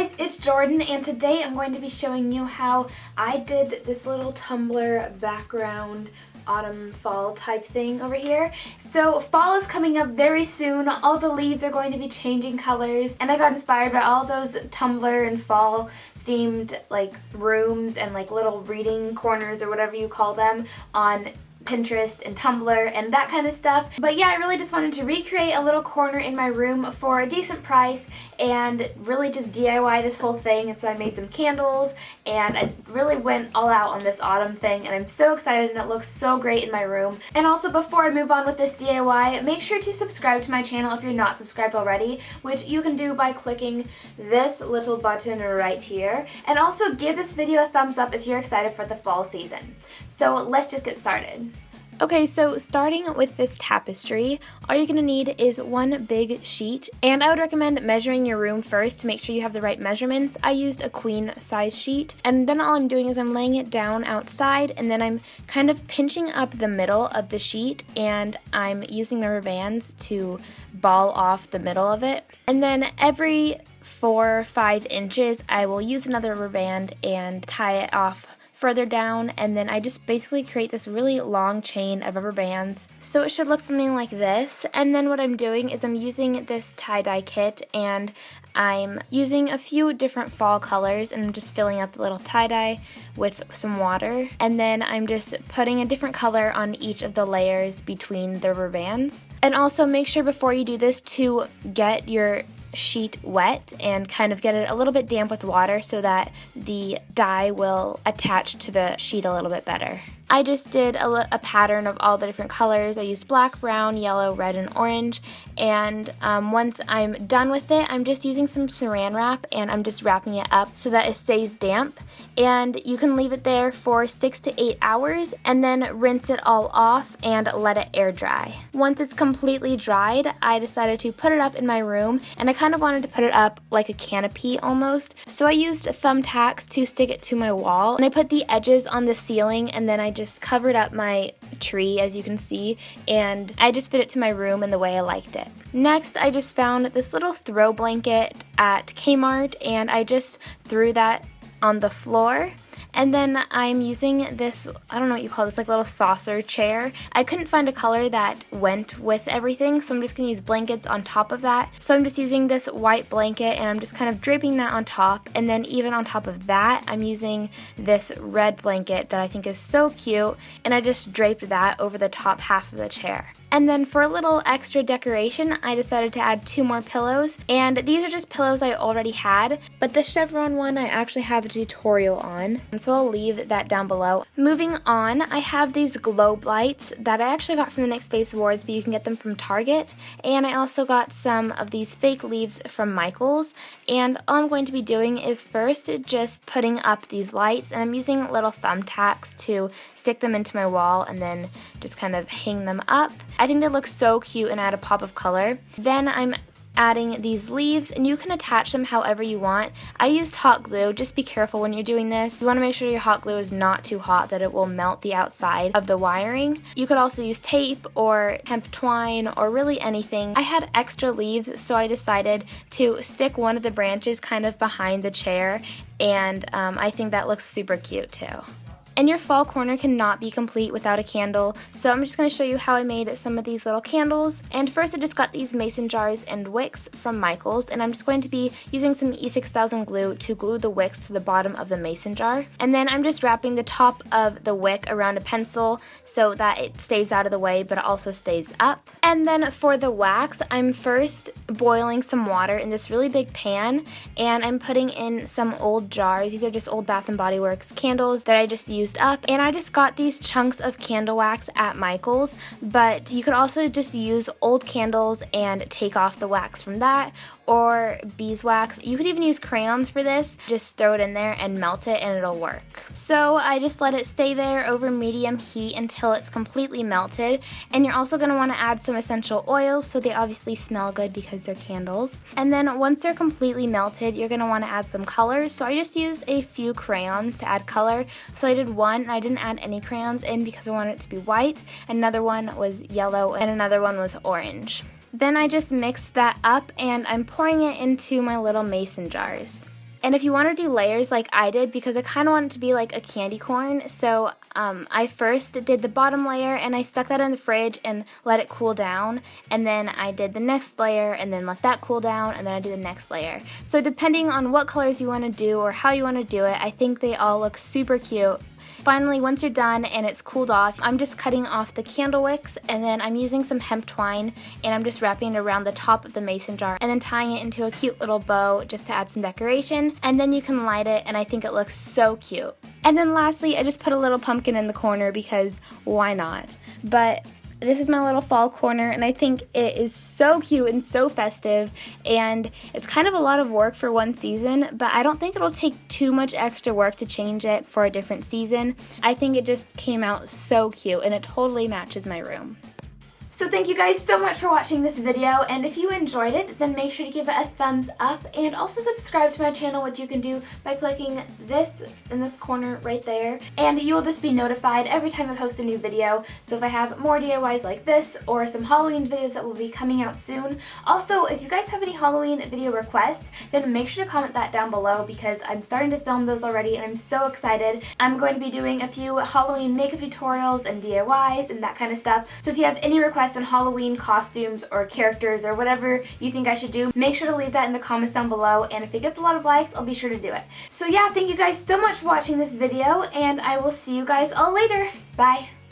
guys, it's Jordan, and today I'm going to be showing you how I did this little Tumblr background autumn fall type thing over here. So fall is coming up very soon. All the leaves are going to be changing colors, and I got inspired by all those Tumblr and fall themed like rooms and like little reading corners or whatever you call them on Pinterest and Tumblr and that kind of stuff. But yeah, I really just wanted to recreate a little corner in my room for a decent price and really just DIY this whole thing. And so I made some candles and I really went all out on this autumn thing, and I'm so excited and it looks so great in my room. And also, before I move on with this DIY, make sure to subscribe to my channel if you're not subscribed already, which you can do by clicking this little button right here. And also give this video a thumbs up if you're excited for the fall season. So let's just get started. Okay, so starting with this tapestry, all you're going to need is one big sheet, and I would recommend measuring your room first to make sure you have the right measurements. I used a queen size sheet, and then all I'm doing is I'm laying it down outside, and then I'm kind of pinching up the middle of the sheet, and I'm using my rubber bands to ball off the middle of it. And then every 4 or 5 inches, I will use another rubber band and tie it off further down, and then I just basically create this really long chain of rubber bands. So it should look something like this. And then what I'm doing is I'm using this tie-dye kit, and I'm using a few different fall colors, and I'm just filling up the little tie-dye with some water. And then I'm just putting a different color on each of the layers between the rubber bands. And also make sure before you do this to get your sheet wet and kind of get it a little bit damp with water so that the dye will attach to the sheet a little bit better. I just did a pattern of all the different colors. I used black, brown, yellow, red, and orange. And once I'm done with it, I'm just using some saran wrap and I'm just wrapping it up so that it stays damp. And you can leave it there for 6 to 8 hours and then rinse it all off and let it air dry. Once it's completely dried, I decided to put it up in my room, and I kind of wanted to put it up like a canopy almost. So I used thumbtacks to stick it to my wall, and I put the edges on the ceiling, and then I just covered up my tree, as you can see, and I just fit it to my room in the way I liked it. Next, I just found this little throw blanket at Kmart, and I just threw that on the floor. And then I'm using this, I don't know what you call this, like little saucer chair. I couldn't find a color that went with everything, so I'm just going to use blankets on top of that. So I'm just using this white blanket and I'm just kind of draping that on top. And then even on top of that, I'm using this red blanket that I think is so cute, and I just draped that over the top half of the chair. And then for a little extra decoration, I decided to add 2 more pillows. And these are just pillows I already had, but the chevron one I actually have a tutorial on, and so I'll leave that down below. Moving on, I have these globe lights that I actually got from the Next Space Awards, but you can get them from Target. And I also got some of these fake leaves from Michael's. And all I'm going to be doing is first just putting up these lights, and I'm using little thumbtacks to stick them into my wall and then just kind of hang them up. I think they look so cute and add a pop of color. Then I'm adding these leaves, and you can attach them however you want. I used hot glue. Just be careful when you're doing this. You want to make sure your hot glue is not too hot, that it will melt the outside of the wiring. You could also use tape or hemp twine or really anything. I had extra leaves, so I decided to stick one of the branches kind of behind the chair, and I think that looks super cute too. And your fall corner cannot be complete without a candle, so I'm just going to show you how I made some of these little candles. And first I just got these mason jars and wicks from Michael's, and I'm just going to be using some E6000 glue to glue the wicks to the bottom of the mason jar. And then I'm just wrapping the top of the wick around a pencil so that it stays out of the way but it also stays up. And then for the wax, I'm first boiling some water in this really big pan, and I'm putting in some old jars. These are just old Bath & Body Works candles that I just used up, and I just got these chunks of candle wax at Michael's, but you could also just use old candles and take off the wax from that, or beeswax. You could even use crayons for this. Just throw it in there and melt it and it'll work. So I just let it stay there over medium heat until it's completely melted, and you're also going to want to add some essential oils so they obviously smell good because they're candles. And then once they're completely melted, you're going to want to add some color. So I just used a few crayons to add color. So I did one, and I didn't add any crayons in because I wanted it to be white. Another one was yellow and another one was orange. Then I just mixed that up, and I'm pouring it into my little mason jars. And if you want to do layers like I did, because I kind of want it to be like a candy corn, so I first did the bottom layer and I stuck that in the fridge and let it cool down, and then I did the next layer and then let that cool down, and then I did the next layer. So depending on what colors you want to do or how you want to do it, I think they all look super cute. Finally, once you're done and it's cooled off, I'm just cutting off the candle wicks, and then I'm using some hemp twine and I'm just wrapping it around the top of the mason jar and then tying it into a cute little bow just to add some decoration, and then you can light it, and I think it looks so cute. And then lastly, I just put a little pumpkin in the corner because why not? But this is my little fall corner, and I think it is so cute and so festive, and it's kind of a lot of work for one season, but I don't think it'll take too much extra work to change it for a different season. I think it just came out so cute, and it totally matches my room. So thank you guys so much for watching this video, and if you enjoyed it, then make sure to give it a thumbs up and also subscribe to my channel, which you can do by clicking this in this corner right there, and you will just be notified every time I post a new video. So if I have more DIYs like this or some Halloween videos that will be coming out soon. Also, if you guys have any Halloween video requests, then make sure to comment that down below because I'm starting to film those already and I'm so excited. I'm going to be doing a few Halloween makeup tutorials and DIYs and that kind of stuff. So if you have any requests on Halloween costumes or characters or whatever you think I should do, make sure to leave that in the comments down below, and if it gets a lot of likes, I'll be sure to do it. So yeah, thank you guys so much for watching this video, and I will see you guys all later. Bye!